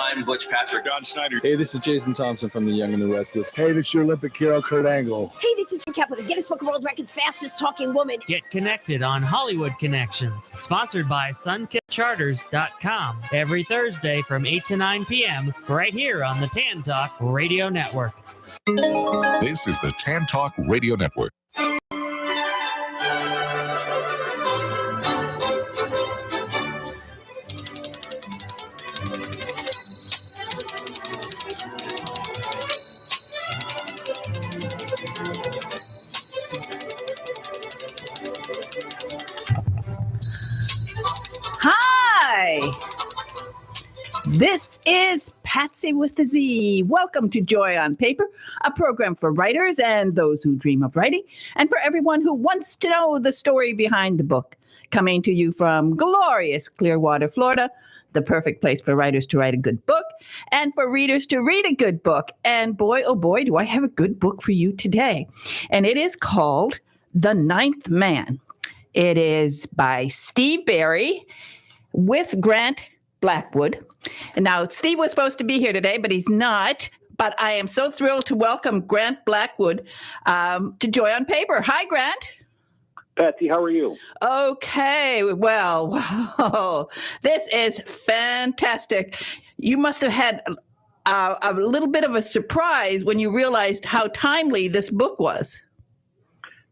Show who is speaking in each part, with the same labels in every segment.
Speaker 1: I'm Butch Patrick.
Speaker 2: John Snyder. Hey, this is Jason Thompson from The Young and the Restless. Hey, this is your Olympic hero, Kurt Angle.
Speaker 3: Hey, this is Kat with the Guinness Book of World Records fastest talking woman.
Speaker 4: Get connected on Hollywood Connections, sponsored by sunkipcharters.com, every Thursday from 8 to 9 p.m. right here on the Tan Talk Radio Network.
Speaker 5: This is the Tan Talk Radio Network.
Speaker 6: Hi, this is Patsy with the Z. Welcome to Joy on Paper, a program for writers and those who dream of writing, and for everyone who wants to know the story behind the book. Coming to you from glorious Clearwater, Florida, the perfect place for writers to write a good book and for readers to read a good book. And boy, oh boy, do I have a good book for you today. And it is called The Ninth Man. It is by Steve Berry with Grant Blackwood. And now, Steve was supposed to be here today, but he's not. But I am so thrilled to welcome Grant Blackwood to Joy on Paper. Hi, Grant.
Speaker 7: Patsy, how are you?
Speaker 6: Okay, well, this is fantastic. You must have had a little bit of a surprise when you realized how timely this book was.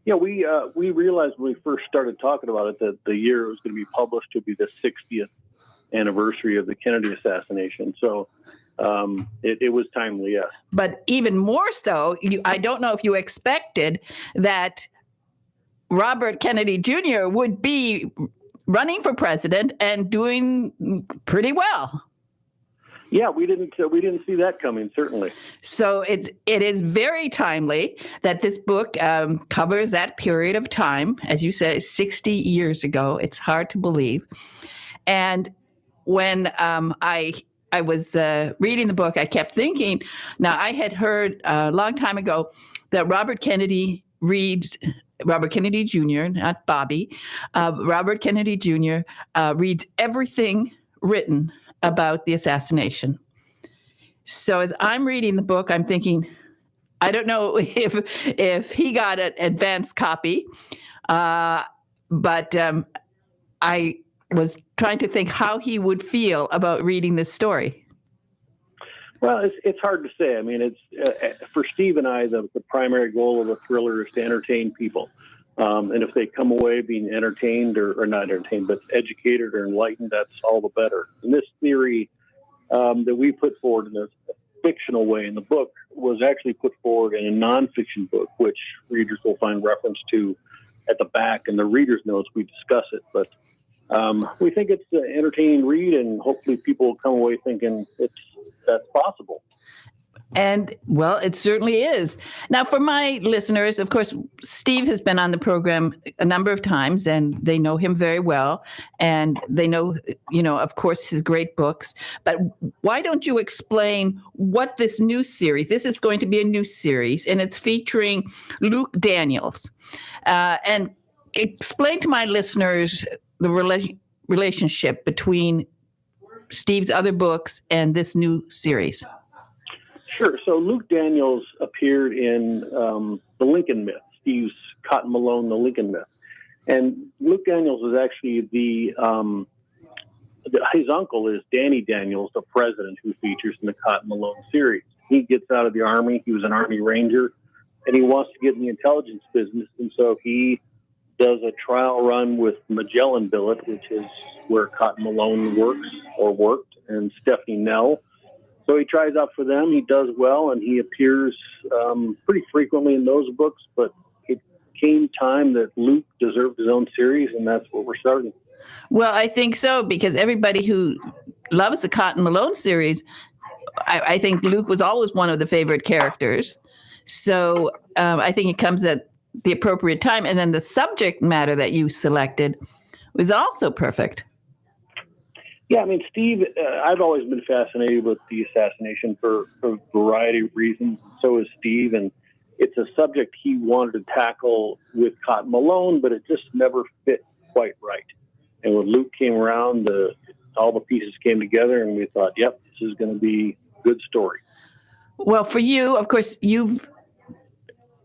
Speaker 7: Yeah, we realized when we first started talking about it that the year it was going to be published would be the 60th anniversary of the Kennedy assassination. So it was timely, yes.
Speaker 6: But even more so, I don't know if you expected that Robert Kennedy Jr. would be running for president and doing pretty well.
Speaker 7: Yeah, we didn't see that coming, certainly.
Speaker 6: So it is very timely that this book covers that period of time, as you said, 60 years ago. It's hard to believe. And when I was reading the book, I kept thinking. Now, I had heard a long time ago that Robert Kennedy Jr., not Bobby, Robert Kennedy Jr. Reads everything written about the assassination. So as I'm reading the book, I'm thinking, I don't know if he got an advance copy, but I was trying to think how he would feel about reading this story.
Speaker 7: Well, it's hard to say. I mean, it's for Steve and I, the primary goal of a thriller is to entertain people. And if they come away being entertained or not entertained, but educated or enlightened, that's all the better. And this theory that we put forward in a fictional way in the book was actually put forward in a nonfiction book, which readers will find reference to at the back in the reader's notes. We discuss it, but we think it's an entertaining read, and hopefully people will come away thinking that's possible.
Speaker 6: And, well, it certainly is. Now, for my listeners, of course, Steve has been on the program a number of times, and they know him very well. And they know, of course, his great books. But why don't you explain what this new series, this is going to be a new series, and it's featuring Luke Daniels. And explain to my listeners the relationship between Steve's other books and this new series.
Speaker 7: Sure. So Luke Daniels appeared in The Lincoln Myth, Steve's Cotton Malone, The Lincoln Myth. And Luke Daniels is actually his uncle is Danny Daniels, the president who features in the Cotton Malone series. He gets out of the Army. He was an Army Ranger, and he wants to get in the intelligence business. And so he does a trial run with Magellan Billet, which is where Cotton Malone worked, and Stephanie Nell. So he tries out for them. He does well, and he appears pretty frequently in those books. But it came time that Luke deserved his own series, and that's what we're starting.
Speaker 6: Well, I think so, because everybody who loves the Cotton Malone series, I think Luke was always one of the favorite characters. So I think it comes at the appropriate time. And then the subject matter that you selected was also perfect.
Speaker 7: Yeah, I mean, Steve, I've always been fascinated with the assassination for a variety of reasons. So is Steve, and it's a subject he wanted to tackle with Cotton Malone, but it just never fit quite right. And when Luke came around, all the pieces came together, and we thought, yep, this is going to be a good story.
Speaker 6: Well, for you, of course, you've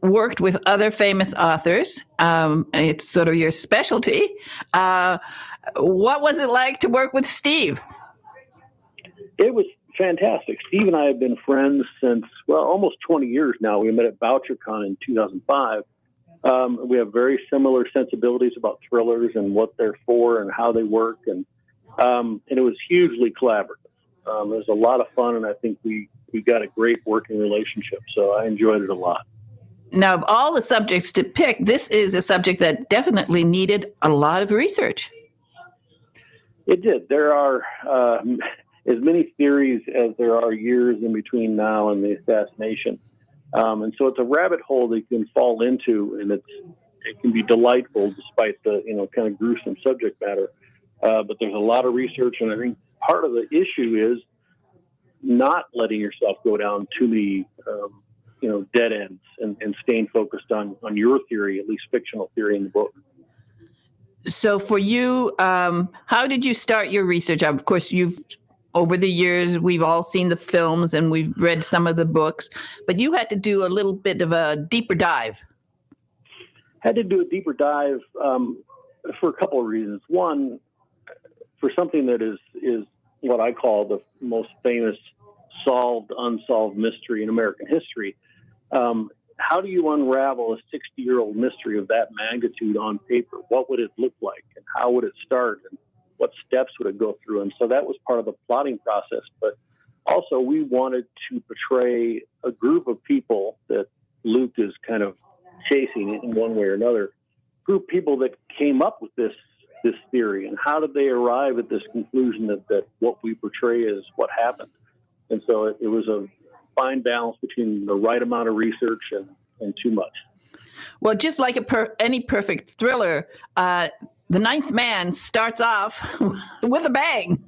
Speaker 6: worked with other famous authors. It's sort of your specialty. What was it like to work with Steve?
Speaker 7: It was fantastic. Steve and I have been friends since, almost 20 years now. We met at VoucherCon in 2005. We have very similar sensibilities about thrillers and what they're for and how they work. And it was hugely collaborative. It was a lot of fun, and I think we got a great working relationship. So I enjoyed it a lot.
Speaker 6: Now, of all the subjects to pick, this is a subject that definitely needed a lot of research.
Speaker 7: It did. There are as many theories as there are years in between now and the assassination. And so it's a rabbit hole that you can fall into, and it can be delightful despite the, kind of gruesome subject matter. But there's a lot of research, and I think part of the issue is not letting yourself go down too many, dead ends and staying focused on your theory, at least fictional theory in the book.
Speaker 6: So for you, how did you start your research? Of course, over the years, we've all seen the films and we've read some of the books, but you had to do a little bit of a deeper dive.
Speaker 7: Had to do a deeper dive for a couple of reasons. One, for something that is what I call the most famous solved, unsolved mystery in American history. How do you unravel a 60-year-old mystery of that magnitude on paper? What would it look like, and how would it start, and what steps would it go through? And so that was part of the plotting process. But also, we wanted to portray a group of people that Luke is kind of chasing in one way or another. Group of people that came up with this theory, and how did they arrive at this conclusion that what we portray is what happened? And so it was a fine balance between the right amount of research and too much.
Speaker 6: Well, just like any perfect thriller, The Ninth Man starts off with a bang.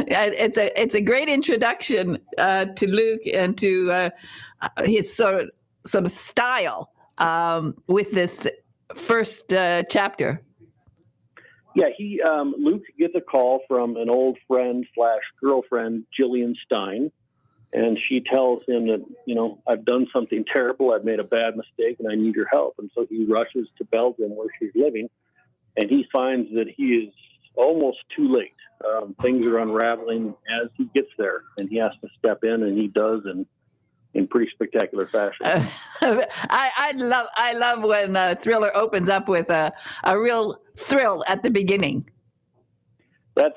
Speaker 6: It's a great introduction to Luke and to his sort of style with this first chapter.
Speaker 7: Yeah, Luke gets a call from an old friend / girlfriend, Jillian Stein. And she tells him that, I've done something terrible. I've made a bad mistake and I need your help. And so he rushes to Belgium where she's living. And he finds that he is almost too late. Things are unraveling as he gets there. And he has to step in, and he does in pretty spectacular fashion.
Speaker 6: I love when a thriller opens up with a real thrill at the beginning.
Speaker 7: That's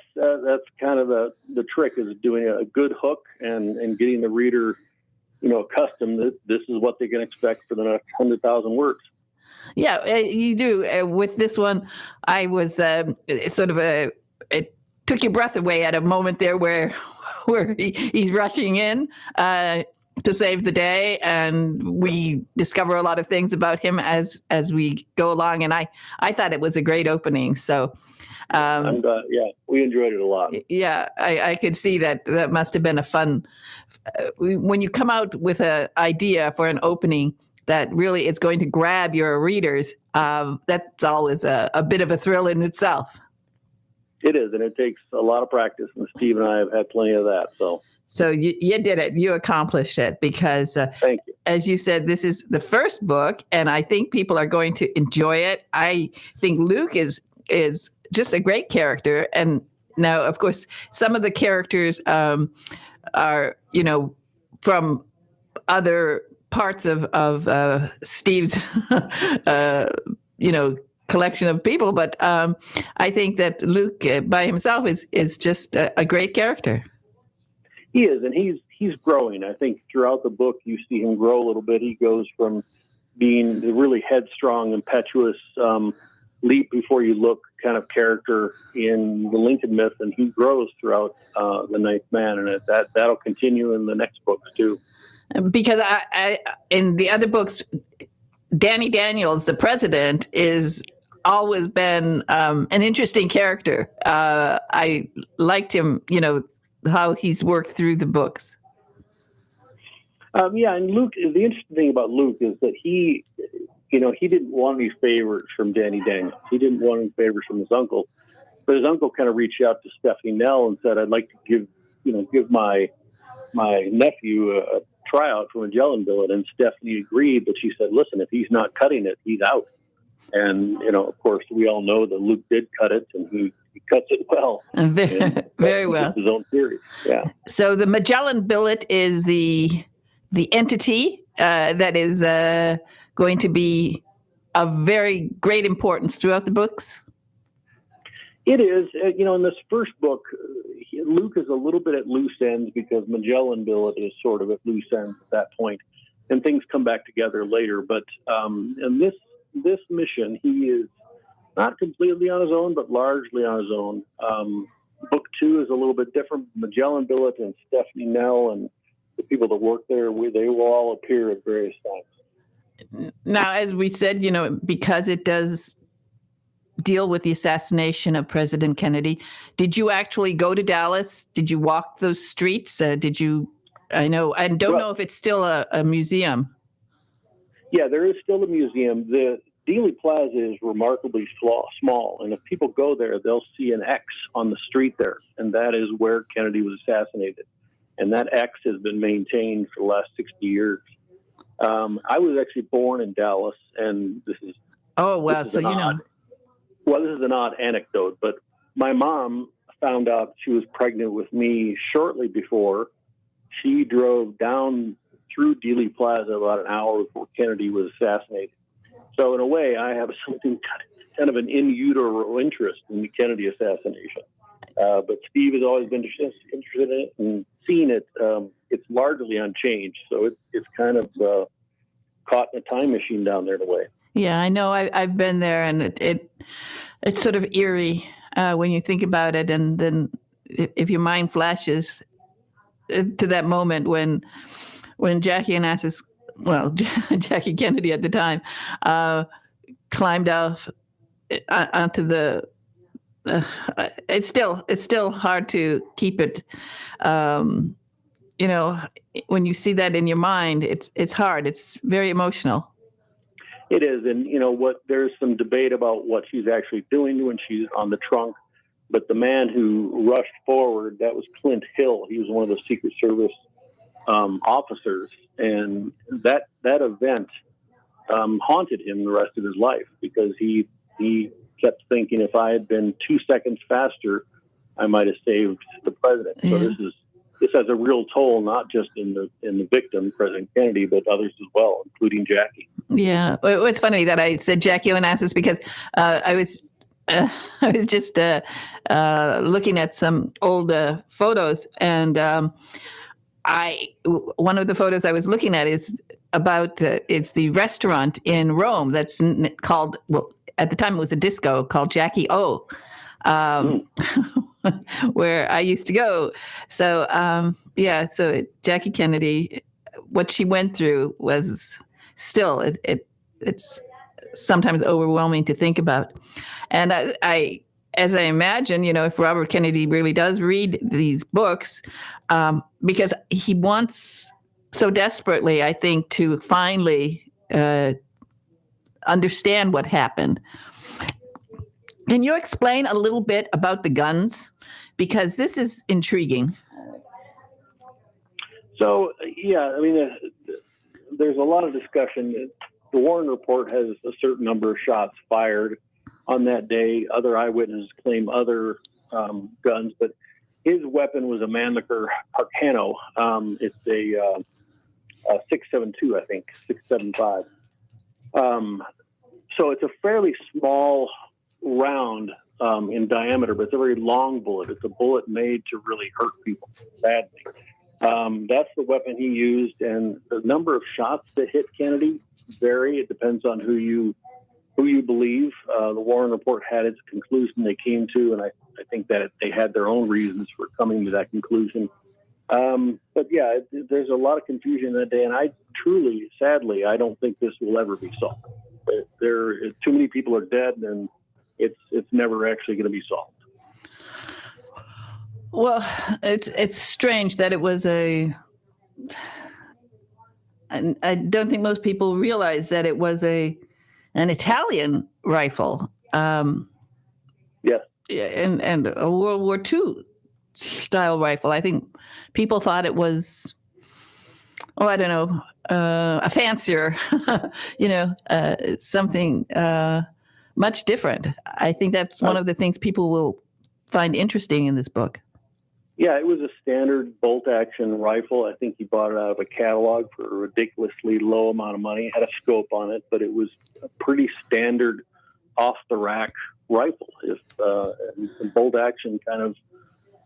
Speaker 7: kind of the trick, is doing a good hook and getting the reader, accustomed that this is what they can expect for the next 100,000 words.
Speaker 6: Yeah, you do. With this one, I was it took your breath away at a moment there where he's rushing in to save the day, and we discover a lot of things about him as we go along. And I thought it was a great opening. So.
Speaker 7: I'm glad. Yeah, we enjoyed it a lot.
Speaker 6: Yeah, I could see that must have been a fun. When you come out with an idea for an opening that really is going to grab your readers, that's always a bit of a thrill in itself.
Speaker 7: It is, and it takes a lot of practice, and Steve and I have had plenty of that. So
Speaker 6: you did it. You accomplished it because,
Speaker 7: thank you.
Speaker 6: As you said, this is the first book, and I think people are going to enjoy it. I think Luke is just a great character. And now, of course, some of the characters are, from other parts of Steve's, collection of people. But I think that Luke by himself is just a great character.
Speaker 7: He is, and he's growing. I think throughout the book, you see him grow a little bit. He goes from being the really headstrong, impetuous, leap before you look kind of character in the Lincoln myth, and he grows throughout The Ninth Man, and that'll continue in the next books too.
Speaker 6: Because I in the other books, Danny Daniels, the president, is always been an interesting character. I liked him, how he's worked through the books.
Speaker 7: And Luke, the interesting thing about Luke is that he didn't want any favors from Danny Daniels. He didn't want any favors from his uncle. But his uncle kind of reached out to Stephanie Nell and said, "I'd like to give my nephew a tryout for Magellan Billet." And Stephanie agreed, but she said, "Listen, if he's not cutting it, he's out." And of course, we all know that Luke did cut it, and he cuts it well.
Speaker 6: Very well.
Speaker 7: His own theory. Yeah.
Speaker 6: So the Magellan Billet is the entity that is going to be of very great importance throughout the books.
Speaker 7: It is. In this first book, Luke is a little bit at loose ends because Magellan Billet is sort of at loose ends at that point, and things come back together later. But in this mission, he is not completely on his own, but largely on his own. Book 2 is a little bit different. Magellan Billet and Stephanie Nell and the people that work there, they will all appear at various times.
Speaker 6: Now, as we said, because it does deal with the assassination of President Kennedy, did you actually go to Dallas? Did you walk those streets? I don't know if it's still a museum.
Speaker 7: Yeah, there is still a museum. The Dealey Plaza is remarkably small, and if people go there, they'll see an X on the street there, and that is where Kennedy was assassinated. And that X has been maintained for the last 60 years. I was actually born in Dallas, and this is...
Speaker 6: Oh, well,
Speaker 7: this is an odd anecdote, but my mom found out she was pregnant with me shortly before. She drove down through Dealey Plaza about an hour before Kennedy was assassinated. So in a way, I have something kind of an in utero interest in the Kennedy assassination. But Steve has always been interested in it and seen it. It's largely unchanged. So it's kind of caught in a time machine down there in a way.
Speaker 6: Yeah, I know. I've been there, and it's sort of eerie when you think about it. And then if your mind flashes to that moment when Jackie Onassis, Jackie Kennedy at the time, climbed off onto the. It's still hard to keep it. When you see that in your mind, it's hard. It's very emotional.
Speaker 7: It is, and there's some debate about what she's actually doing when she's on the trunk. But the man who rushed forward, that was Clint Hill. He was one of the Secret Service officers, and that event haunted him the rest of his life because he kept thinking, if I had been 2 seconds faster, I might have saved the president. So this has a real toll, not just in the victim, President Kennedy, but others as well, including Jackie.
Speaker 6: Yeah, it's funny that I said Jackie Onassis because I was just looking at some old photos, and one of the photos I was looking at is about it's the restaurant in Rome that's called, well, at the time it was a disco called Jackie O, where I used to go. So so Jackie Kennedy, what she went through was still it's sometimes overwhelming to think about. And I as I imagine, if Robert Kennedy really does read these books, because he wants so desperately, I think, to finally understand what happened. Can you explain a little bit about the guns? Because this is intriguing.
Speaker 7: So, there's a lot of discussion. The Warren Report has a certain number of shots fired on that day. Other eyewitnesses claim other guns, but his weapon was a Mannlicher Harcano. It's a 6.72, I think, 6.75. So it's a fairly small round in diameter, but it's a very long bullet. It's a bullet made to really hurt people badly. That's the weapon he used, and the number of shots that hit Kennedy vary. It depends on who you believe. The Warren Report had its conclusion they came to, and I think that they had their own reasons for coming to that conclusion. But yeah, there's a lot of confusion that day, and sadly, I don't think this will ever be solved. Too many people are dead, and it's never actually going to be solved.
Speaker 6: Well, it's strange that it was I don't think most people realize that it was an Italian rifle.
Speaker 7: Yes.
Speaker 6: and a World War II style rifle. I think people thought it was, I don't know, a fancier, something much different. I think that's one of the things people will find interesting in this book.
Speaker 7: Yeah, it was a standard bolt-action rifle. I think he bought it out of a catalog for a ridiculously low amount of money. It had a scope on it, but it was a pretty standard off-the-rack rifle. If bolt-action kind of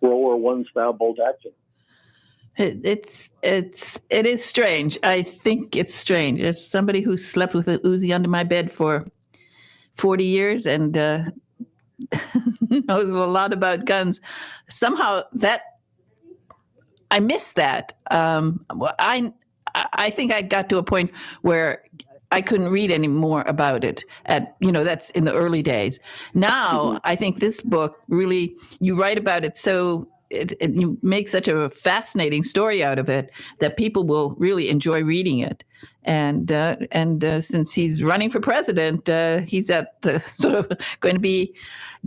Speaker 7: World War I style bolt-action.
Speaker 6: It is strange. I think it's strange. As somebody who slept with an Uzi under my bed for 40 years and knows a lot about guns, somehow that I miss that. I think I got to a point where I couldn't read any more about it. That's in the early days. Now I think this book really, you write about it so. You make such a fascinating story out of it that people will really enjoy reading it. And since he's running for president, he's at the sort of going to be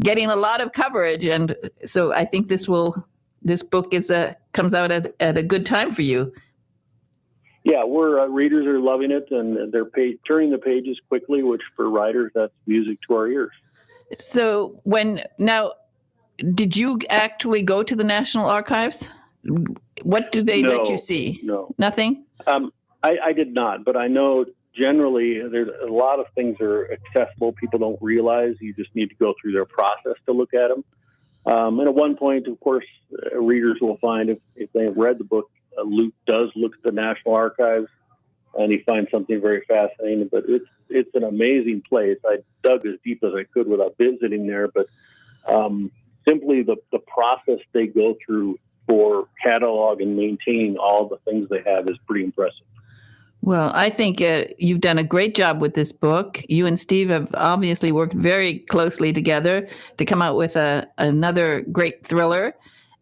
Speaker 6: getting a lot of coverage. And so I think this book comes out at a good time for you.
Speaker 7: Yeah, readers are loving it, and they're turning the pages quickly, which for writers, that's music to our ears.
Speaker 6: So did you actually go to the National Archives? What do they let you see?
Speaker 7: No.
Speaker 6: Nothing?
Speaker 7: I did not, but I know generally there's a lot of things are accessible. People don't realize you just need to go through their process to look at them. And at one point, of course, readers will find if they have read the book, Luke does look at the National Archives and he finds something very fascinating, but it's an amazing place. I dug as deep as I could without visiting there, but simply the process they go through for catalog and maintaining all the things they have is pretty impressive.
Speaker 6: Well, I think you've done a great job with this book. You and Steve have obviously worked very closely together to come out with another great thriller,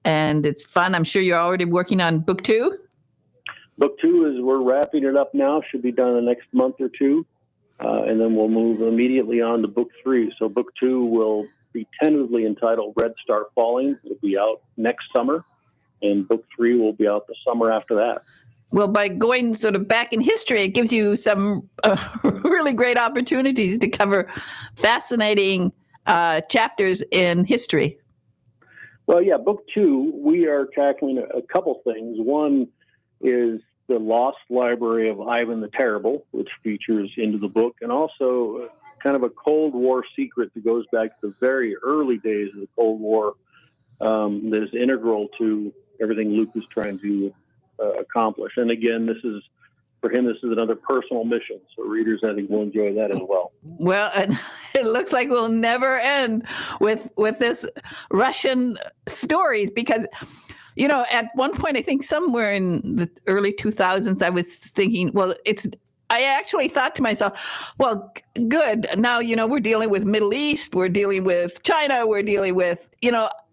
Speaker 6: and it's fun. I'm sure you're already working on book 2.
Speaker 7: Book 2 we're wrapping it up now, should be done in the next month or two, and then we'll move immediately on to book 3. So book 2 will be tentatively entitled Red Star Falling. It'll be out next summer, and book 3 will be out the summer after that.
Speaker 6: Well, by going sort of back in history, it gives you some really great opportunities to cover fascinating chapters in history.
Speaker 7: Well, yeah, book 2, we are tackling a couple things. One is the lost library of Ivan the Terrible, which features into the book, and also kind of a Cold War secret that goes back to the very early days of the Cold War that is integral to everything Luke is trying to accomplish. And again, this is another personal mission. So readers, I think, will enjoy that as well.
Speaker 6: Well, and it looks like we'll never end with this Russian stories because, at one point, I think somewhere in the early 2000s, I was thinking, I actually thought to myself, well, good. Now, we're dealing with Middle East, we're dealing with China, we're dealing with,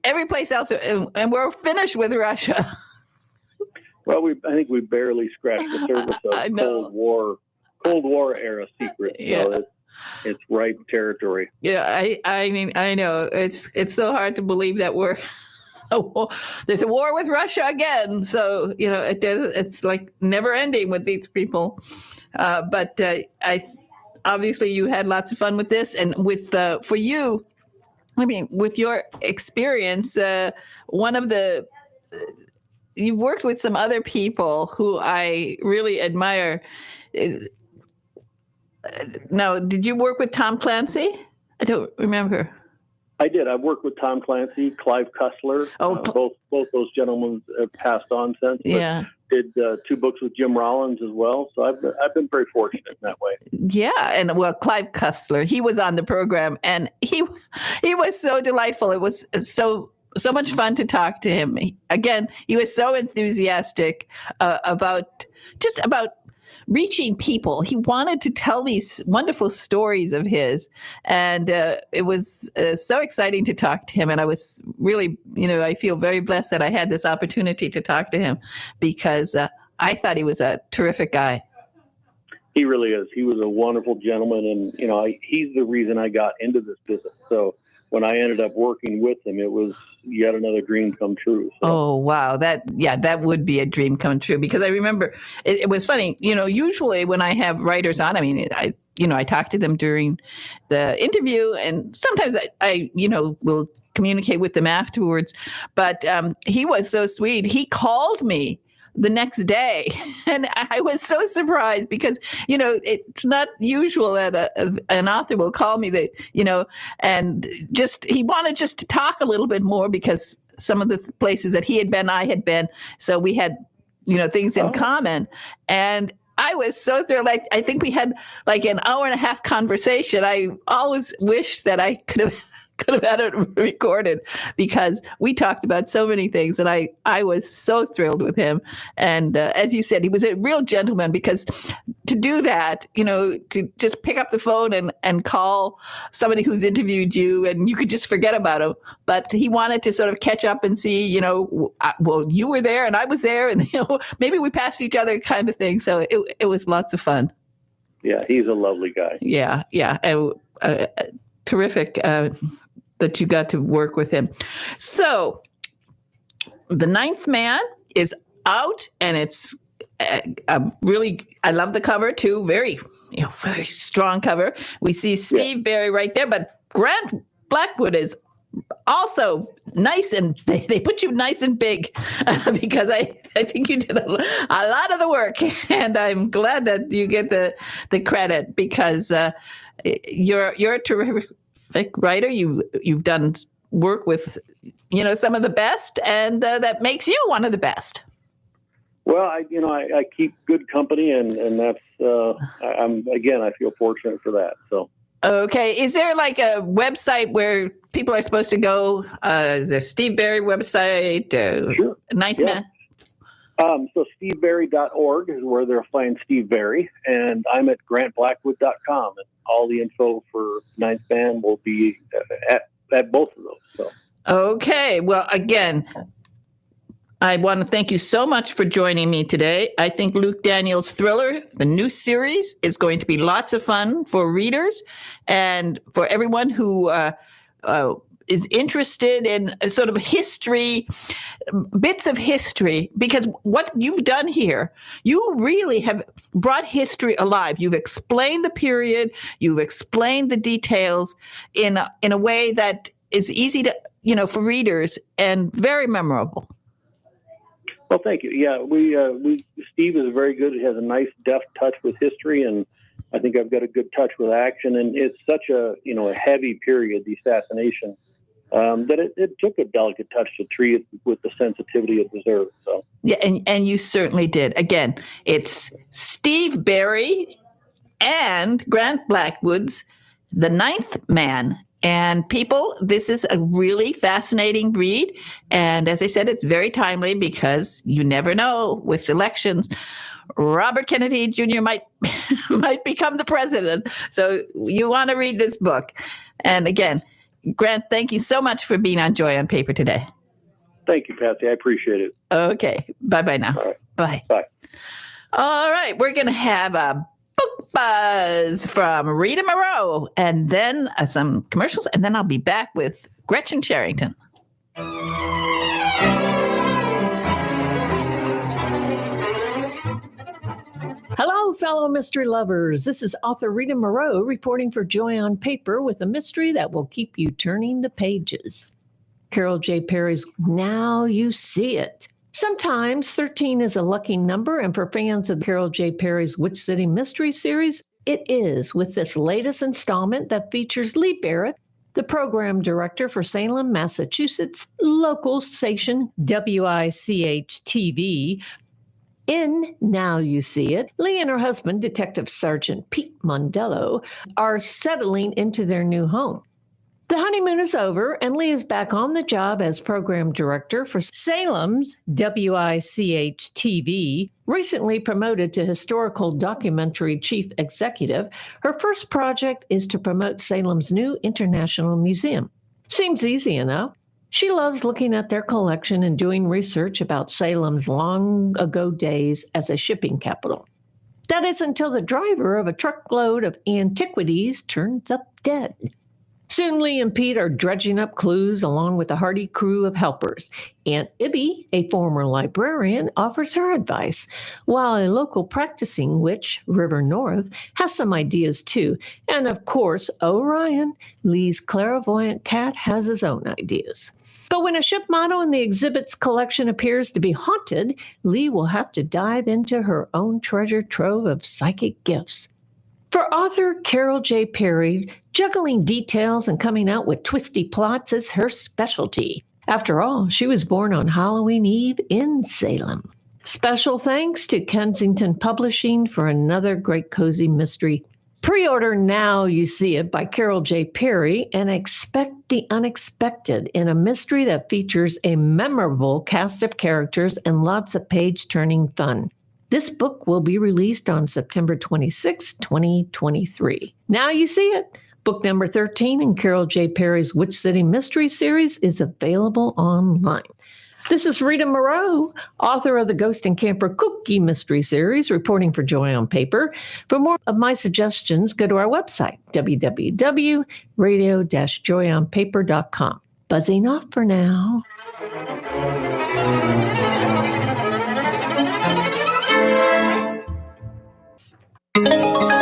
Speaker 6: every place else, and we're finished with Russia.
Speaker 7: Well, I think we barely scratched the surface of Cold War era secrets.
Speaker 6: Yeah.
Speaker 7: So it's ripe territory.
Speaker 6: Yeah, I mean, I know it's so hard to believe that there's a war with Russia again. So it's like never ending with these people. But obviously you had lots of fun with this, and with for you, I mean, with your experience, one of the you've worked with some other people who I really admire. Now, did you work with Tom Clancy? I don't remember.
Speaker 7: I did. I've worked with Tom Clancy, Clive Cussler. Both those gentlemen have passed on since.
Speaker 6: Yeah.
Speaker 7: Did 2 books with Jim Rollins as well. So I've been very fortunate in that way.
Speaker 6: Yeah, and Clive Cussler, he was on the program, and he was so delightful. It was so much fun to talk to him. He was so enthusiastic about reaching people. He wanted to tell these wonderful stories of his, and it was so exciting to talk to him. And I was really, I feel very blessed that I had this opportunity to talk to him because I thought he was a terrific guy.
Speaker 7: He really is. He was a wonderful gentleman, and he's the reason I got into this business. So when I ended up working with him, it was yet another dream come true. So.
Speaker 6: Oh, wow. That would be a dream come true, because I remember it was funny, usually when I have writers on, I mean, I talk to them during the interview, and sometimes I will communicate with them afterwards, but he was so sweet. He called me the next day, and I was so surprised because, it's not usual that an author will call me and he wanted just to talk a little bit more, because some of the places that he had been, I had been. So we had, things in common. And I was so thrilled. I think we had like an hour and a half conversation. I always wish that I could have had it recorded, because we talked about so many things, and I was so thrilled with him. And as you said, he was a real gentleman, because to do that, to just pick up the phone and call somebody who's interviewed you, and you could just forget about him. But he wanted to sort of catch up and see, well, you were there and I was there, and maybe we passed each other, kind of thing. So it was lots of fun.
Speaker 7: Yeah, he's a lovely guy.
Speaker 6: Yeah. Terrific that you got to work with him. So The Ninth Man is out, and it's really, I love the cover too. Very strong cover. We see Steve Berry right there, but Grant Blackwood is also nice, and they put you nice and big because I think you did a lot of the work, and I'm glad that you get the credit, because you're a terrific writer. You've done work with some of the best, and that makes you one of the best.
Speaker 7: Well, I keep good company, and that's I feel fortunate for that. So.
Speaker 6: Okay. Is there like a website where people are supposed to go? Is there Steve Berry website?
Speaker 7: Sure.
Speaker 6: Ninth Man?
Speaker 7: So steveberry.org is where they'll find Steve Berry, and I'm at grantblackwood.com, and all the info for Ninth Man will be at both of those. So.
Speaker 6: Okay. Well, again, I want to thank you so much for joining me today. I think Luke Daniels' thriller, the new series, is going to be lots of fun for readers and for everyone who is interested in sort of history, bits of history, because what you've done here, you really have brought history alive. You've explained the period, you've explained the details in a way that is easy to, for readers, and very memorable.
Speaker 7: Well, thank you. Yeah, Steve is very good. He has a nice, deft touch with history, and I think I've got a good touch with action. And it's such a heavy period, the assassination, that it took a delicate touch to treat it with the sensitivity it deserves. So
Speaker 6: yeah, and you certainly did. Again, it's Steve Berry and Grant Blackwood's The Ninth Man. And people, this is a really fascinating read. And as I said, it's very timely, because you never know with elections. Robert Kennedy Jr. might become the president. So you want to read this book. And again, Grant, thank you so much for being on Joy on Paper today.
Speaker 7: Thank you, Patsy. I appreciate it.
Speaker 6: Okay. Bye-bye now.
Speaker 7: All right.
Speaker 6: Bye.
Speaker 7: Bye.
Speaker 6: All right. We're going to have a book buzz from Rita Moreau, and then some commercials, and then I'll be back with Gretchen Sherrington.
Speaker 1: Hello, fellow mystery lovers. This is author Rita Moreau reporting for Joy on Paper with a mystery that will keep you turning the pages. Carol J. Perry's Now You See It. Sometimes 13 is a lucky number, and for fans of Carol J. Perry's Witch City Mystery series, it is with this latest installment that features Lee Barrett, the program director for Salem, Massachusetts, local station WICH-TV. In Now You See It, Lee and her husband, Detective Sergeant Pete Mondello, are settling into their new home. The honeymoon is over, and Lee is back on the job as program director for Salem's WICH-TV, recently promoted to historical documentary chief executive. Her first project is to promote Salem's new International Museum. Seems easy enough. She loves looking at their collection and doing research about Salem's long ago days as a shipping capital. That is until the driver of a truckload of antiquities turns up dead. Soon Lee and Pete are dredging up clues along with a hearty crew of helpers. Aunt Ibby, a former librarian, offers her advice, while a local practicing witch, River North, has some ideas too. And of course, Orion, Lee's clairvoyant cat, has his own ideas. But when a ship motto in the exhibit's collection appears to be haunted, Lee will have to dive into her own treasure trove of psychic gifts. For author Carol J. Perry, juggling details and coming out with twisty plots is her specialty. After all, she was born on Halloween Eve in Salem. Special thanks to Kensington Publishing for another great cozy mystery. Pre-order Now You See It by Carol J. Perry and expect the unexpected in a mystery that features a memorable cast of characters and lots of page-turning fun. This book will be released on September 26, 2023. Now You See It. Book number 13 in Carol J. Perry's Witch City Mystery Series is available online. This is Rita Moreau, author of the Ghost and Camper Cookie Mystery Series, reporting for Joy on Paper. For more of my suggestions, go to our website, www.radio-joyonpaper.com. Buzzing off for now.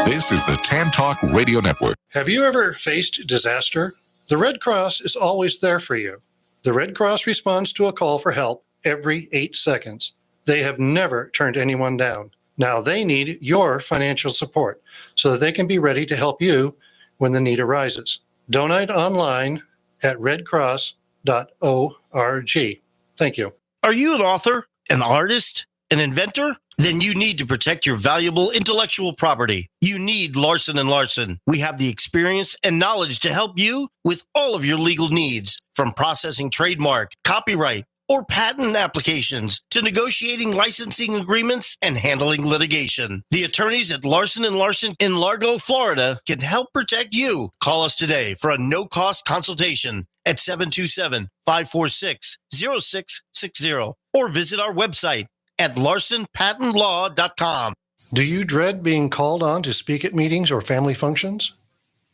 Speaker 5: This is the Tan Talk Radio Network.
Speaker 8: Have you ever faced disaster? The Red Cross is always there for you. The Red Cross responds to a call for help every 8 seconds. They have never turned anyone down. Now they need your financial support so that they can be ready to help you when the need arises. Donate online at redcross.org. Thank you.
Speaker 9: Are you an author, an artist, an inventor? Then you need to protect your valuable intellectual property. You need Larson & Larson. We have the experience and knowledge to help you with all of your legal needs, from processing trademark, copyright, or patent applications to negotiating licensing agreements and handling litigation. The attorneys at Larson & Larson in Largo, Florida can help protect you. Call us today for a no-cost consultation at 727-546-0660 or visit our website at larsonpatentlaw.com.
Speaker 8: Do you dread being called on to speak at meetings or family functions?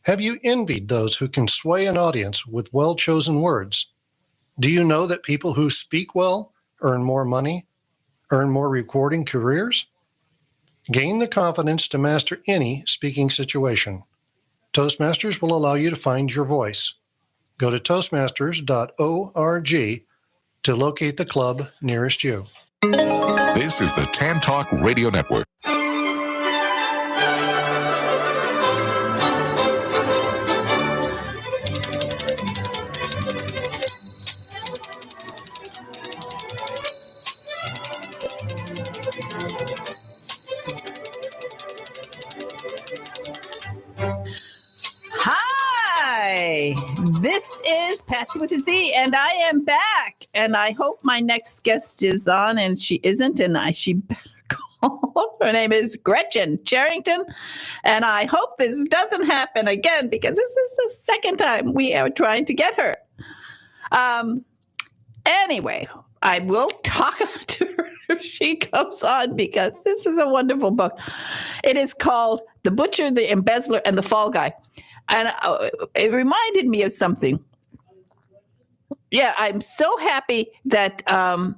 Speaker 8: Have you envied those who can sway an audience with well-chosen words? Do you know that people who speak well earn more money, earn more rewarding careers? Gain the confidence to master any speaking situation. Toastmasters will allow you to find your voice. Go to toastmasters.org to locate the club nearest you.
Speaker 5: This is the Tan Talk Radio Network.
Speaker 6: Hi, this is Patsy with a Z, and I am back. And I hope my next guest is on, and she isn't, and she better call. Her name is Gretchen Charrington, and I hope this doesn't happen again because this is the second time we are trying to get her. Anyway, I will talk to her if she comes on because this is a wonderful book. It is called The Butcher, the Embezzler, and the Fall Guy. And it reminded me of something. Yeah, I'm so happy that I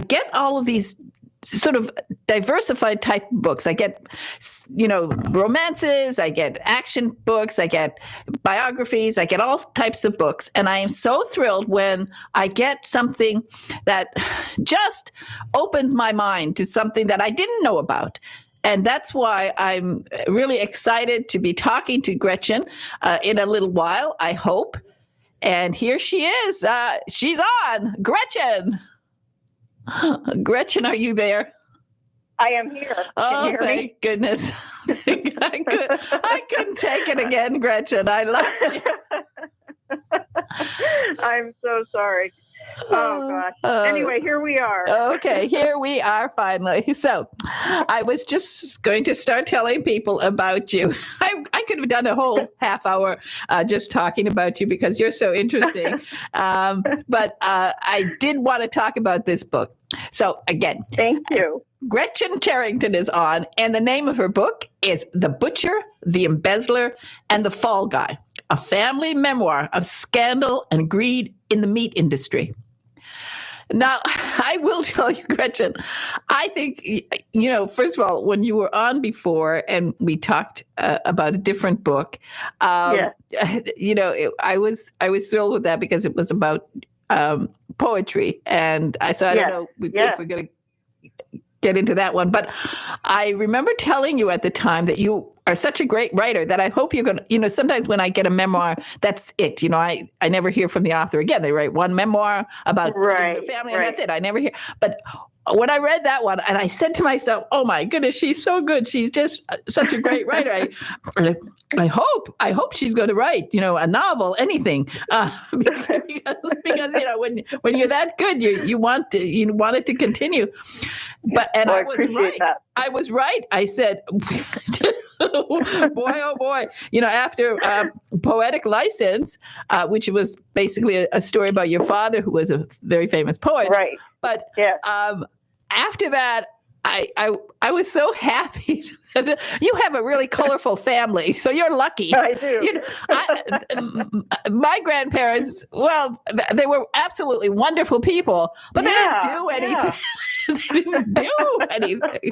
Speaker 6: get all of these sort of diversified type books. I get, romances, I get action books, I get biographies, I get all types of books. And I am so thrilled when I get something that just opens my mind to something that I didn't know about. And that's why I'm really excited to be talking to Gretchen in a little while, I hope. And here she is. She's on. Gretchen. Gretchen, are you there?
Speaker 10: I am here.
Speaker 6: Oh, thank goodness. I couldn't take it again, Gretchen. I lost you.
Speaker 10: I'm so sorry. Oh, gosh. Anyway, here we are.
Speaker 6: Okay, here we are finally. So I was just going to start telling people about you. I could have done a whole half hour just talking about you because you're so interesting. But I did want to talk about this book. So again,
Speaker 10: Thank you.
Speaker 6: Gretchen Charrington is on, and the name of her book is The Butcher, the Embezzler, and the Fall Guy, a family memoir of scandal and greed in the meat industry. Now, I will tell you, Gretchen, I think, first of all, when you were on before and we talked about a different book, I was thrilled with that because it was about poetry. And I thought, I don't know if we're going to get into that one. But I remember telling you at the time that you are such a great writer that I hope you're going to, sometimes when I get a memoir, that's it. I never hear from the author again. They write one memoir about their family and that's it. I never hear. But when I read that one and I said to myself, oh my goodness, she's so good. She's just such a great writer. I hope she's going to write, a novel, anything, because when you're that good, you want it to continue. I was right. That. I was right. I said, boy, oh boy, after Poetic License, which was basically a story about your father, who was a very famous poet. Right. But after that, I was so happy. You have a really colorful family, so you're lucky.
Speaker 10: I do.
Speaker 6: My grandparents, well, they were absolutely wonderful people, but they didn't do anything. They didn't do anything.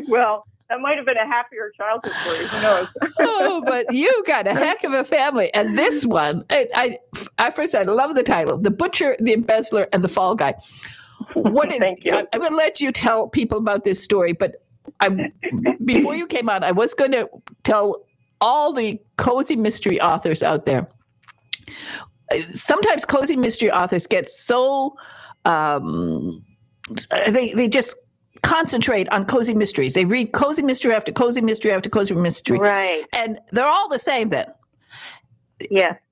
Speaker 10: Well, that might have been a happier childhood for you. Who knows?
Speaker 6: Oh, but you got a heck of a family. And this one, I love the title, The Butcher, the Embezzler, and the Fall Guy. Thank you. I'm going to let you tell people about this story, but before you came on, I was going to tell all the cozy mystery authors out there. Sometimes cozy mystery authors get so they just concentrate on cozy mysteries. They read cozy mystery after cozy mystery after cozy mystery, right? And they're all the same. Then,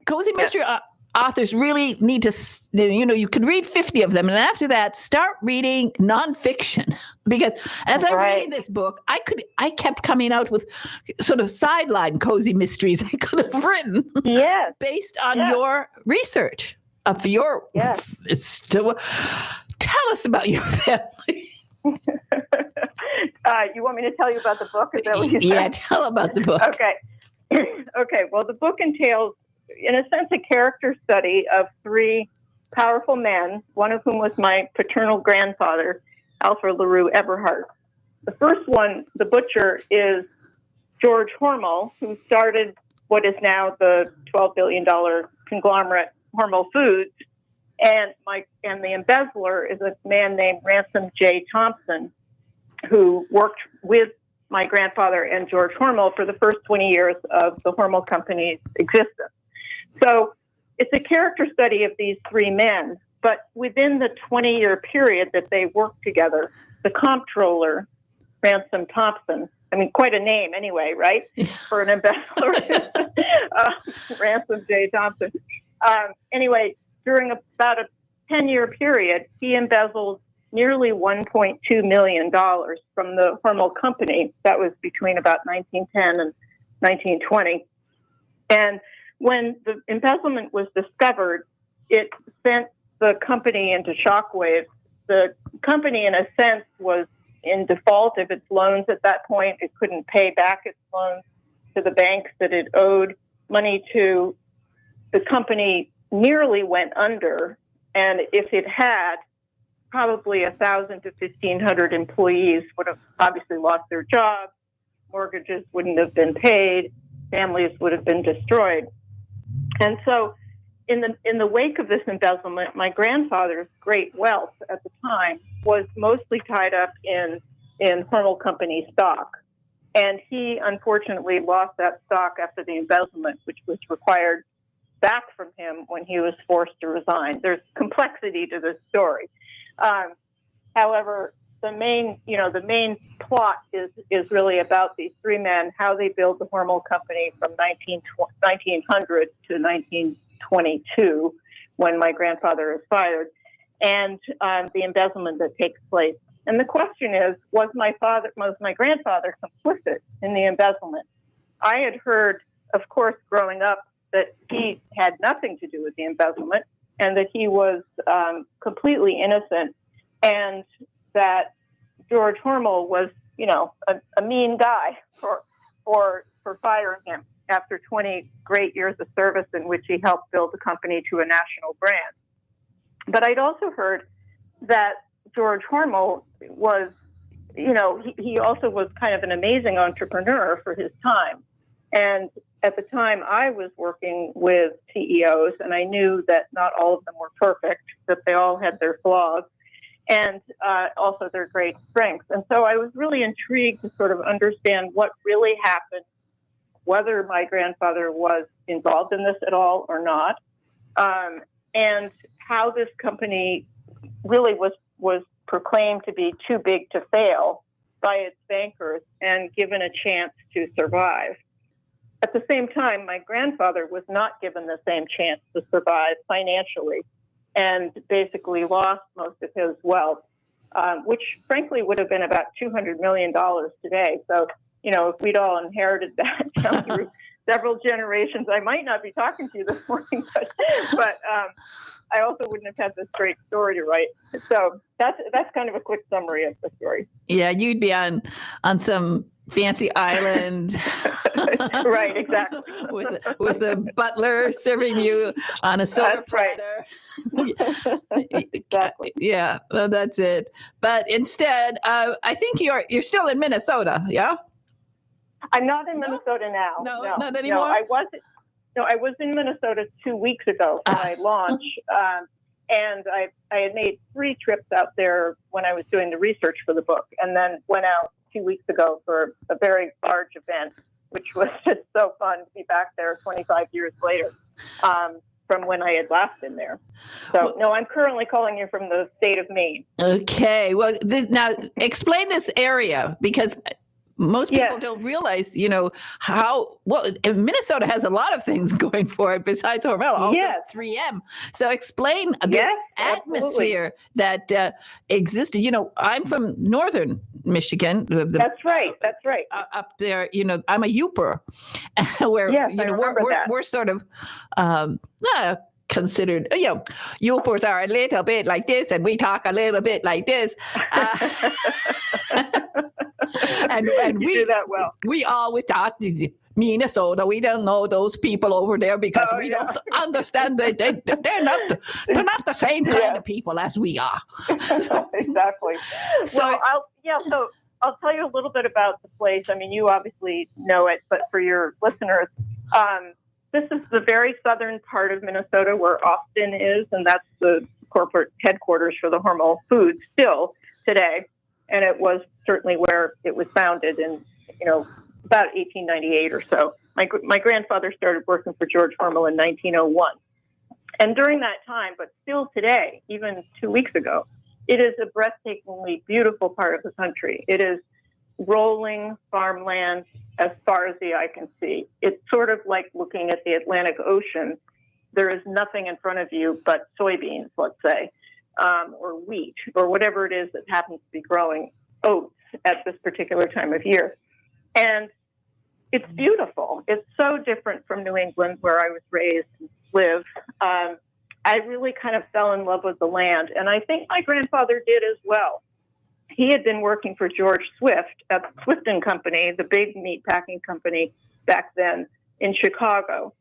Speaker 6: cozy mystery authors really need to, you can read 50 of them. And after that, start reading nonfiction. Because as I'm reading this book, I kept coming out with sort of sideline cozy mysteries I could have written based on your research of your, tell us about your family.
Speaker 10: You want me to tell you about the book? Is that what you said?
Speaker 6: Yeah, tell about the book.
Speaker 10: Okay. Well, the book entails, in a sense, a character study of three powerful men, one of whom was my paternal grandfather, Alfred LaRue Eberhart. The first one, the butcher, is George Hormel, who started what is now the $12 billion conglomerate Hormel Foods. And the embezzler is a man named Ransom J. Thompson, who worked with my grandfather and George Hormel for the first 20 years of the Hormel Company's existence. So it's a character study of these three men, but within the 20-year period that they worked together, the comptroller, Ransom Thompson, quite a name anyway, right? For an embezzler, Ransom J. Thompson. Anyway, during about a 10-year period, he embezzled nearly $1.2 million from the Hormel Company. That was between about 1910 and 1920. And when the embezzlement was discovered, it sent the company into shockwaves. The company, in a sense, was in default of its loans at that point. It couldn't pay back its loans to the banks that it owed money to. The company nearly went under, and if it had, probably 1,000 to 1,500 employees would have obviously lost their jobs, mortgages wouldn't have been paid, families would have been destroyed. And so in the wake of this embezzlement, my grandfather's great wealth at the time was mostly tied up in Hormel Company stock. And he unfortunately lost that stock after the embezzlement, which was required back from him when he was forced to resign. There's complexity to this story. However, the main plot is really about these three men, how they built the Hormel Company from 1900 to 1922, when my grandfather is fired, and the embezzlement that takes place. And the question is, was my grandfather complicit in the embezzlement? I had heard, of course, growing up, that he had nothing to do with the embezzlement and that he was completely innocent, and that George Hormel was, a mean guy for firing him after 20 great years of service in which he helped build the company to a national brand. But I'd also heard that George Hormel was, he also was kind of an amazing entrepreneur for his time. And at the time, I was working with CEOs, and I knew that not all of them were perfect, that they all had their flaws and also their great strengths. And so I was really intrigued to sort of understand what really happened, whether my grandfather was involved in this at all or not, and how this company really was proclaimed to be too big to fail by its bankers and given a chance to survive. At the same time, my grandfather was not given the same chance to survive financially and basically lost most of his wealth, which frankly would have been about $200 million today. So, if we'd all inherited that down through several generations, I might not be talking to you this morning, but I also wouldn't have had this great story to write. So that's kind of a quick summary of the story.
Speaker 6: Yeah, you'd be on some fancy island.
Speaker 10: Right, exactly.
Speaker 6: with a butler serving you on a silver platter.
Speaker 10: Exactly.
Speaker 6: Yeah, well, that's it. But instead, I think you're still in Minnesota, yeah?
Speaker 10: I'm not in Minnesota now.
Speaker 6: No, not anymore?
Speaker 10: No, I was in Minnesota 2 weeks ago for my launch. And I had made 3 trips out there when I was doing the research for the book, and then went out 2 weeks ago for a very large event, which was just so fun to be back there 25 years later from when I had last been there. So, no, I'm currently calling you from the state of Maine.
Speaker 6: Okay. Well, now explain this area, because most people don't realize, Minnesota has a lot of things going for it besides Hormel, also 3M. So explain this atmosphere that existed. I'm from northern Michigan.
Speaker 10: That's right.
Speaker 6: Up there, I'm a Youper, where we're sort of considered, Youpers are a little bit like this, and we talk a little bit like this. And we do that well. We always thought Minnesota. We don't know those people over there because we don't understand that they're not the same kind of people as we are.
Speaker 10: Exactly. So I'll tell you a little bit about the place. I mean, you obviously know it, but for your listeners, this is the very southern part of Minnesota where Austin is, and that's the corporate headquarters for the Hormel Foods still today. And it was certainly where it was founded in, about 1898 or so. My grandfather started working for George Hormel in 1901. And during that time, but still today, even 2 weeks ago, it is a breathtakingly beautiful part of the country. It is rolling farmland as far as the eye can see. It's sort of like looking at the Atlantic Ocean. There is nothing in front of you but soybeans, let's say, or wheat, or whatever it is that happens to be growing, oats at this particular time of year. And it's beautiful. It's so different from New England, where I was raised and live. I really kind of fell in love with the land, and I think my grandfather did as well. He had been working for George Swift at the Swift & Company, the big meat packing company back then in Chicago.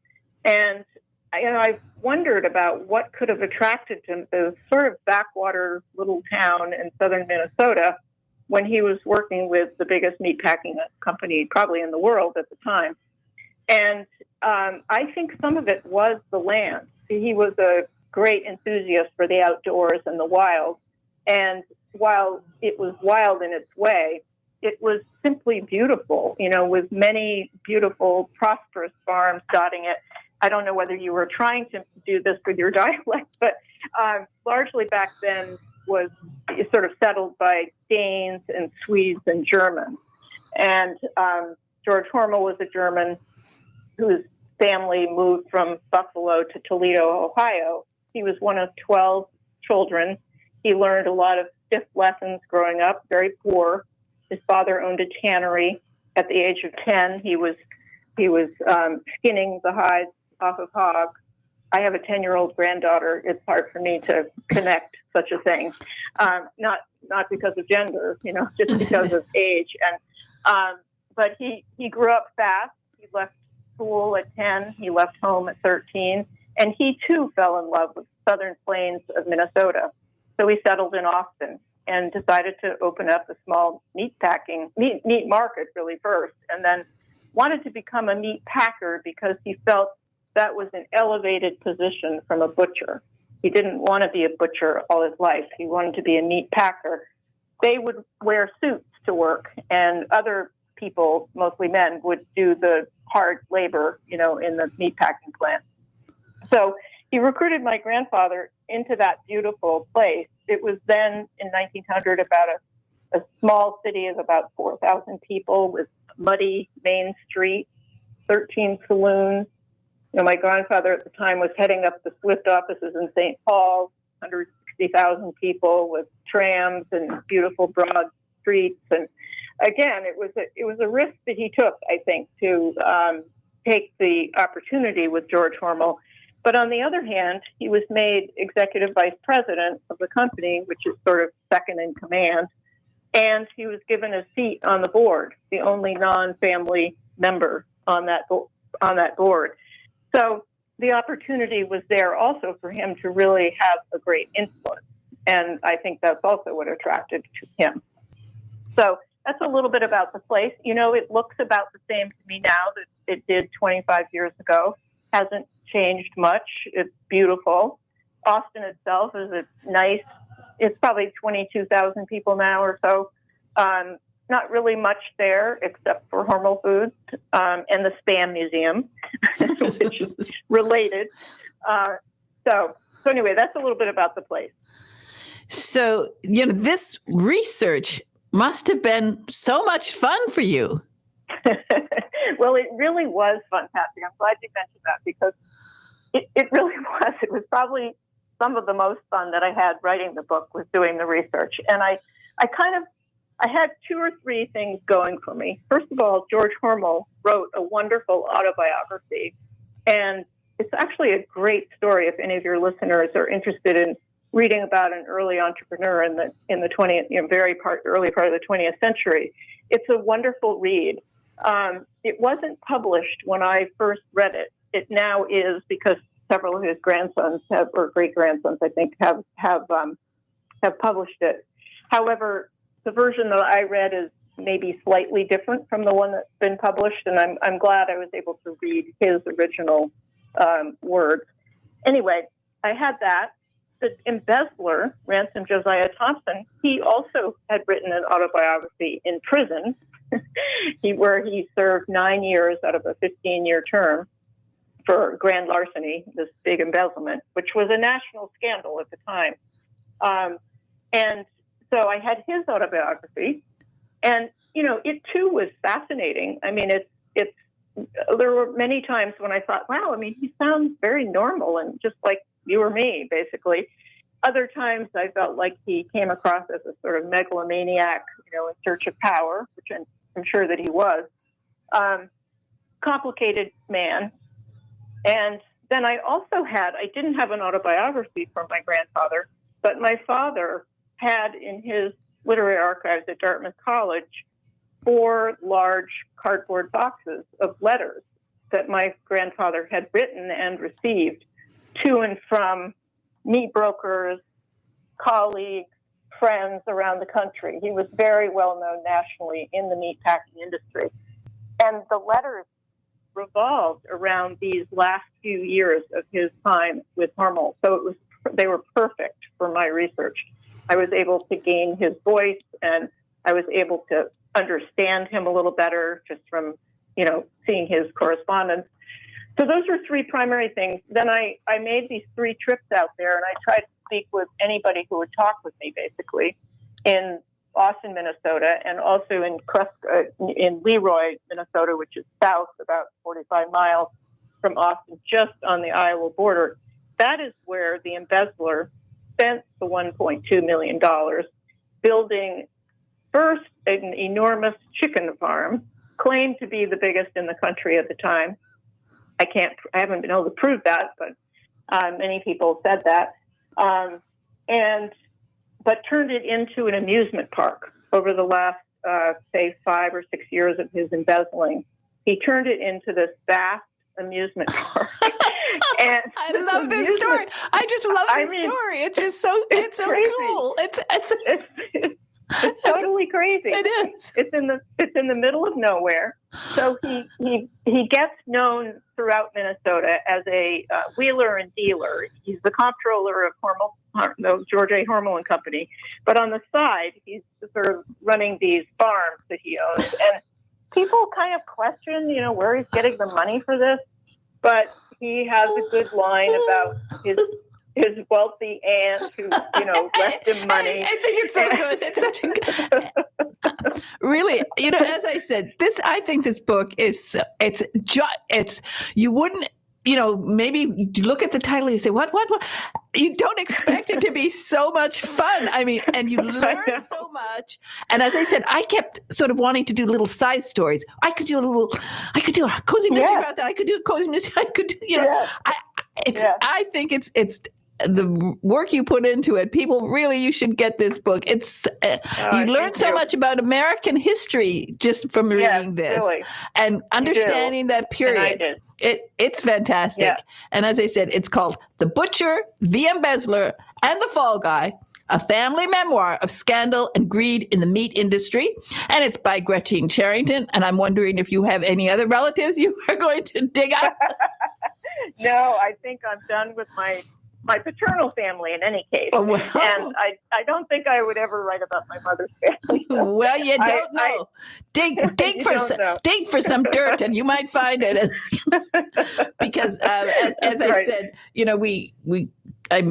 Speaker 10: And I wondered about what could have attracted him to this sort of backwater little town in southern Minnesota when he was working with the biggest meatpacking company probably in the world at the time. And I think some of it was the land. He was a great enthusiast for the outdoors and the wild. And while it was wild in its way, it was simply beautiful, with many beautiful, prosperous farms dotting it. I don't know whether you were trying to do this with your dialect, but largely back then was sort of settled by Danes and Swedes and Germans. And George Hormel was a German whose family moved from Buffalo to Toledo, Ohio. He was one of 12 children. He learned a lot of stiff lessons growing up, very poor. His father owned a tannery. At the age of 10, he was He was skinning the hides off of hogs. I have a 10-year-old granddaughter. It's hard for me to connect such a thing, not because of gender, just because of age. And but he grew up fast. He left school at 10. He left home at 13, and he too fell in love with southern plains of Minnesota. So he settled in Austin and decided to open up a small meat market really first, and then wanted to become a meat packer because he felt that was an elevated position from a butcher. He didn't want to be a butcher all his life. He wanted to be a meat packer. They would wear suits to work, and other people, mostly men, would do the hard labor, in the meat packing plant. So he recruited my grandfather into that beautiful place. It was then, in 1900, about a small city of about 4,000 people with muddy Main Street, 13 saloons. My grandfather at the time was heading up the Swift offices in St. Paul, 160,000 people with trams and beautiful broad streets. And again, it was a risk that he took, I think, to take the opportunity with George Hormel. But on the other hand, he was made executive vice president of the company, which is sort of second in command. And he was given a seat on the board, the only non-family member on that board. So the opportunity was there also for him to really have a great influence. And I think that's also what attracted to him. So that's a little bit about the place. It looks about the same to me now that it did 25 years ago. Hasn't changed much. It's beautiful. Austin itself is it's probably 22,000 people now or so. Not really much there except for Hormel Foods and the Spam Museum, which is related. So anyway, that's a little bit about the place.
Speaker 6: So, this research must have been so much fun for you.
Speaker 10: Well, it really was fun, Patsy. I'm glad you mentioned that because it really was. It was probably some of the most fun that I had writing the book was doing the research. And I had two or three things going for me. First of all, George Hormel wrote a wonderful autobiography. And it's actually a great story if any of your listeners are interested in reading about an early entrepreneur in the 20th, early part of the 20th century. It's a wonderful read. It wasn't published when I first read it. It now is because several of his grandsons or great grandsons, I think, have published it. However, the version that I read is maybe slightly different from the one that's been published, and I'm glad I was able to read his original words. Anyway, I had that. The embezzler, Ransom Josiah Thompson, he also had written an autobiography in prison, where he served 9 years out of a 15-year term for grand larceny, this big embezzlement, which was a national scandal at the time. And so I had his autobiography, and it too was fascinating. I mean, there were many times when I thought, wow, he sounds very normal and just like you or me, basically. Other times I felt like he came across as a sort of megalomaniac, in search of power, which I'm sure that he was. Complicated man. And then I didn't have an autobiography from my grandfather, but my father had in his literary archives at Dartmouth College 4 large cardboard boxes of letters that my grandfather had written and received to and from meat brokers, colleagues, friends around the country. He was very well known nationally in the meatpacking industry. And the letters revolved around these last few years of his time with Hormel. So they were perfect for my research. I was able to gain his voice, and I was able to understand him a little better just from, seeing his correspondence. So those were 3 primary things. Then I made these 3 trips out there, and I tried to speak with anybody who would talk with me, basically, in Austin, Minnesota, and also in Leroy, Minnesota, which is south, about 45 miles from Austin, just on the Iowa border. That is where the embezzler spent the $1.2 million building first an enormous chicken farm claimed to be the biggest in the country at the time. I haven't been able to prove that, but many people said that. But turned it into an amusement park over the last, say, 5 or 6 years of his embezzling. He turned it into this vast amusement park. And
Speaker 6: I love this story. I just love this story. It's just so
Speaker 10: crazy.
Speaker 6: cool.
Speaker 10: It's totally crazy.
Speaker 6: It is.
Speaker 10: It's in the middle of nowhere. So he gets known throughout Minnesota as a wheeler and dealer. He's the comptroller of George A. Hormel and Company. But on the side, he's sort of running these farms that he owns. And people kind of question, where he's getting the money for this. But he has a good line about his wealthy aunt who, left him money.
Speaker 6: I think it's so good. It's such a good. Really, as I said, I think this book is. It's. You wouldn't. Maybe you look at the title, you say, what? You don't expect it to be so much fun. I mean, and you learn so much. And as I said, I kept sort of wanting to do little side stories. I could do a cozy mystery about that. I could do a cozy mystery. I could do, I think it's the work you put into it. People really, you should get this book. It's you learn so much about American history just from reading this
Speaker 10: really.
Speaker 6: And understanding that period. It's fantastic. Yeah. And as I said, it's called The Butcher, the Embezzler, and the Fall Guy, a family memoir of scandal and greed in the meat industry. And it's by Gretchen Charrington. And I'm wondering if you have any other relatives you are going to dig up.
Speaker 10: No, I think I'm done with my paternal family in any case.
Speaker 6: Oh, wow.
Speaker 10: And I don't think I would ever write about my mother's family.
Speaker 6: Well, you don't know. Dig for some dirt and you might find it. Because as I said, I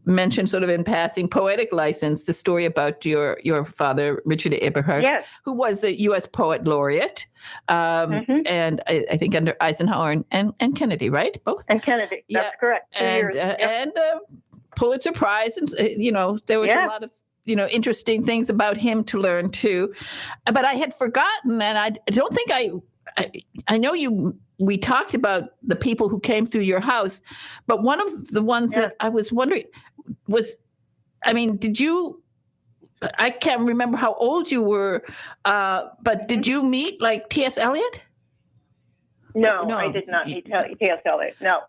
Speaker 6: mentioned sort of in passing Poetic License, the story about your father, Richard Eberhard, yes, who was a U.S. Poet Laureate, and I think under Eisenhower and Kennedy, right? Both?
Speaker 10: And Kennedy, that's correct. 2 years.
Speaker 6: And Pulitzer Prize, and there was a lot of interesting things about him to learn too. But I had forgotten, and I don't think I know we talked about the people who came through your house, but one of the ones that I was wondering was, did you, I can't remember how old you were, but did you meet like T.S. Eliot?
Speaker 10: No, I did not meet T.S. Eliot. No,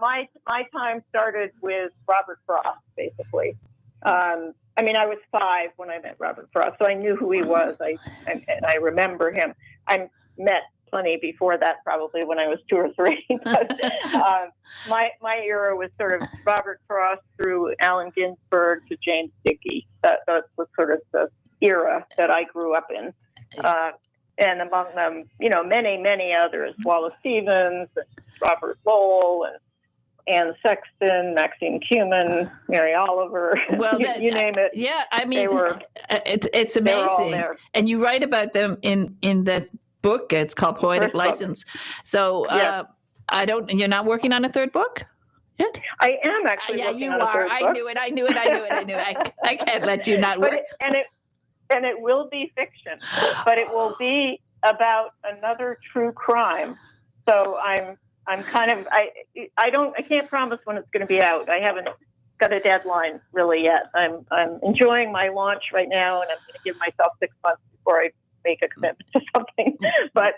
Speaker 10: my time started with Robert Frost, basically. I was 5 when I met Robert Frost, so I knew who he was. I remember him. I met plenty before that, probably when I was 2 or 3. But my era was sort of Robert Frost through Allen Ginsberg to James Dickey. That was sort of the era that I grew up in. And among them, many, many others, Wallace Stevens, and Robert Lowell, and Anne Sexton, Maxine Kumin, Mary Oliver,
Speaker 6: well,
Speaker 10: you name it.
Speaker 6: Yeah,
Speaker 10: They
Speaker 6: it's amazing.
Speaker 10: were all there.
Speaker 6: And you write about them in that book. It's called Poetic License. So you're not working on a third book yet?
Speaker 10: I am actually working on a third book.
Speaker 6: I knew it. I can't let you not work.
Speaker 10: And it will be fiction, but it will be about another true crime. So I'm kind of, I can't promise when it's going to be out. I haven't got a deadline really yet. I'm enjoying my launch right now, and I'm going to give myself 6 months before I make a commitment to something. But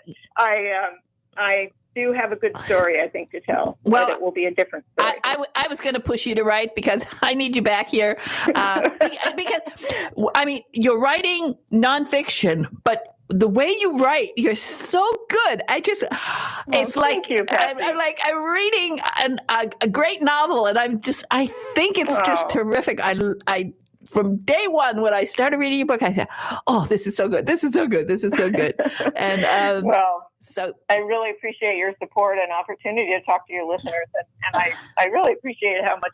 Speaker 10: I do have a good story, I think, to tell. Well, but it will be a different story.
Speaker 6: I was going to push you to write because I need you back here. Because you're writing nonfiction, but the way you write, you're so good. It's like I'm reading a great novel, and I think it's just terrific. I from day one when I started reading your book, I said, "Oh, this is so good. This is so good. This is so good." And so
Speaker 10: I really appreciate your support and opportunity to talk to your listeners, and I really appreciate how much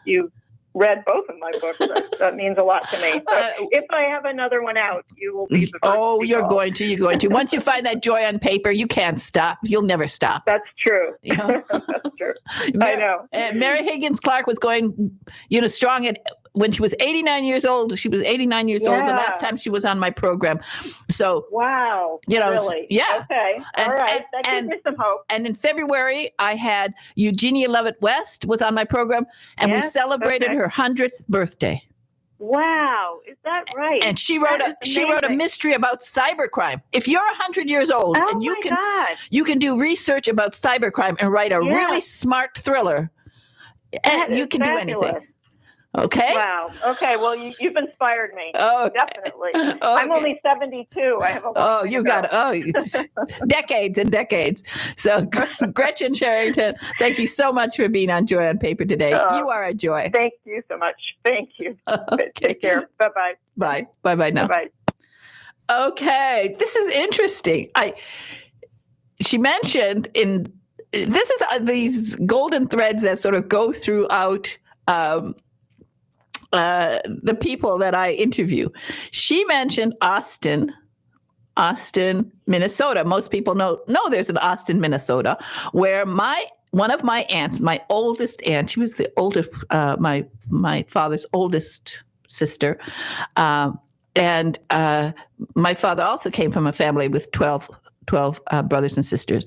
Speaker 10: you read both of my books. That means a lot to me. So if I have another one out, you will be the first. Oh,
Speaker 6: you're going to. Once you find that joy on paper, you can't stop. You'll never stop.
Speaker 10: That's true. That's true. I know.
Speaker 6: Mary Higgins Clark was going, strong at when she was 89 years old. She was 89 years old the last time she was on my program. So,
Speaker 10: wow.
Speaker 6: Really?
Speaker 10: Yeah. Okay. All right. That gives me some hope.
Speaker 6: And in February, I had Eugenia Lovett West was on my program, and we celebrated her 100th birthday.
Speaker 10: Wow, is that right?
Speaker 6: And she wrote a mystery about cybercrime. If you're 100 years old and you can do research about cybercrime and write a really smart thriller, and you can do anything. Okay.
Speaker 10: Wow. Okay. Well, you've inspired me.
Speaker 6: Oh,
Speaker 10: definitely. Okay. I'm only 72. I have a long way to go.
Speaker 6: Decades and decades. So, Gretchen Sherrington, thank you so much for being on Joy on Paper today. You are a joy.
Speaker 10: Thank you so much. Thank you. Okay. Take care. Bye-bye.
Speaker 6: Bye. Bye-bye now.
Speaker 10: Bye.
Speaker 6: Okay. This is interesting. She mentioned this is these golden threads that sort of go throughout the people that I interview. She mentioned Austin, Minnesota. Most people know there's an Austin, Minnesota, where one of my aunts, my oldest aunt, she was the oldest, my father's oldest sister, and my father also came from a family with 12 brothers and sisters.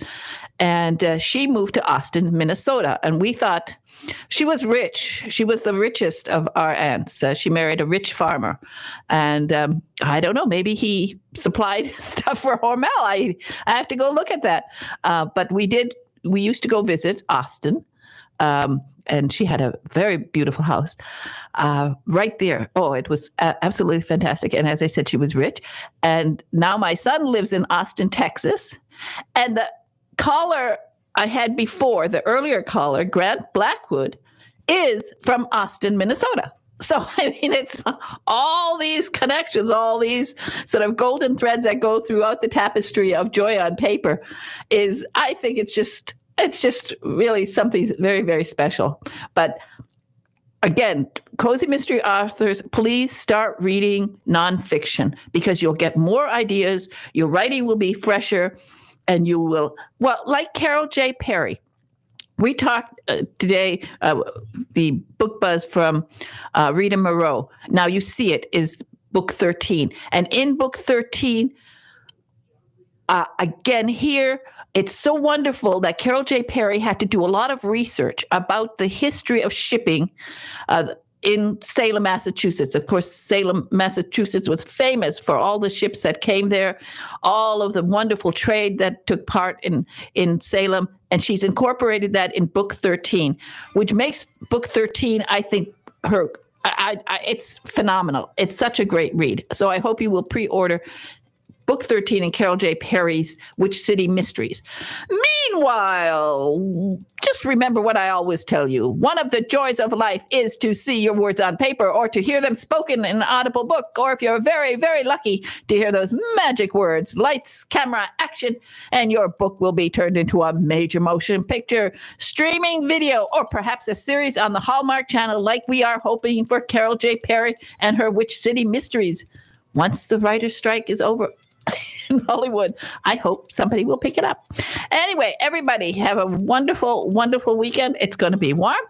Speaker 6: And she moved to Austin, Minnesota. And we thought she was rich. She was the richest of our aunts. She married a rich farmer. And I don't know, maybe he supplied stuff for Hormel. I have to go look at that. But we used to go visit Austin. And she had a very beautiful house right there. Oh, it was absolutely fantastic. And as I said, she was rich. And now my son lives in Austin, Texas. And the caller I had before, the earlier caller, Grant Blackwood, is from Austin, Minnesota. So, I mean, it's all these connections, all these sort of golden threads that go throughout the tapestry of Joy on Paper I think it's just really something very, very special. But again, cozy mystery authors, please start reading nonfiction because you'll get more ideas. Your writing will be fresher, and you will, like Carol J. Perry. We talked today, the book buzz from Rita Moreau. Now you see it is book 13. And in book 13, again here, it's so wonderful that Carol J. Perry had to do a lot of research about the history of shipping in Salem, Massachusetts. Of course, Salem, Massachusetts was famous for all the ships that came there, all of the wonderful trade that took part in Salem. And she's incorporated that in book 13, which makes book 13, I think, it's phenomenal. It's such a great read. So I hope you will pre-order Book 13 in Carol J. Perry's Witch City Mysteries. Meanwhile, just remember what I always tell you. One of the joys of life is to see your words on paper or to hear them spoken in an audible book, or if you're very, very lucky to hear those magic words, lights, camera, action, and your book will be turned into a major motion picture, streaming video, or perhaps a series on the Hallmark Channel like we are hoping for Carol J. Perry and her Witch City Mysteries. Once the writer's strike is over in Hollywood, I hope somebody will pick it up. Anyway, everybody have a wonderful, wonderful weekend. It's going to be warm.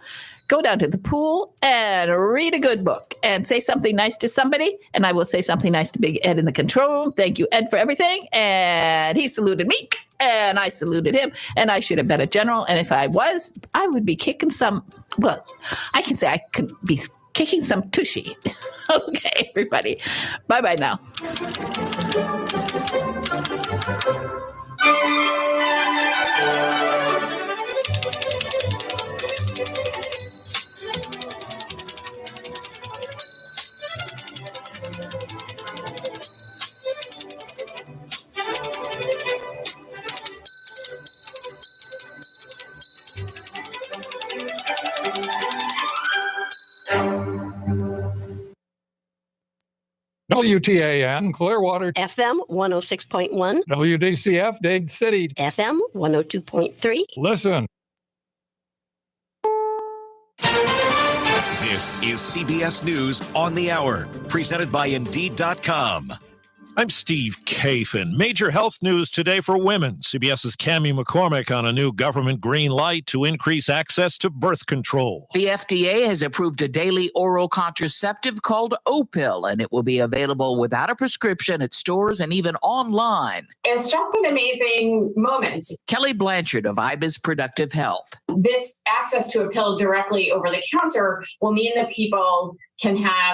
Speaker 6: Go down to the pool and read a good book and say something nice to somebody. And I will say something nice to Big Ed in the control room. Thank you, Ed, for everything. And he saluted me and I saluted him. And I should have been a general. And if I was, I would be kicking some, well, I can say I could be kicking some tushy. Okay, everybody. Bye-bye now.
Speaker 11: WTAN, Clearwater.
Speaker 3: FM 106.1.
Speaker 11: WDCF, Dade City.
Speaker 3: FM 102.3.
Speaker 11: Listen.
Speaker 5: This is CBS News on the Hour, presented by Indeed.com.
Speaker 12: I'm Steve Kafin. Major health news today for women. CBS's Cammie McCormick on a new government green light to increase access to birth control.
Speaker 13: The FDA has approved a daily oral contraceptive called Opill, and it will be available without a prescription at stores and even online.
Speaker 14: It's just an amazing moment.
Speaker 13: Kelly Blanchard of IBIS Productive Health.
Speaker 14: This access to a pill directly over the counter will mean that people can have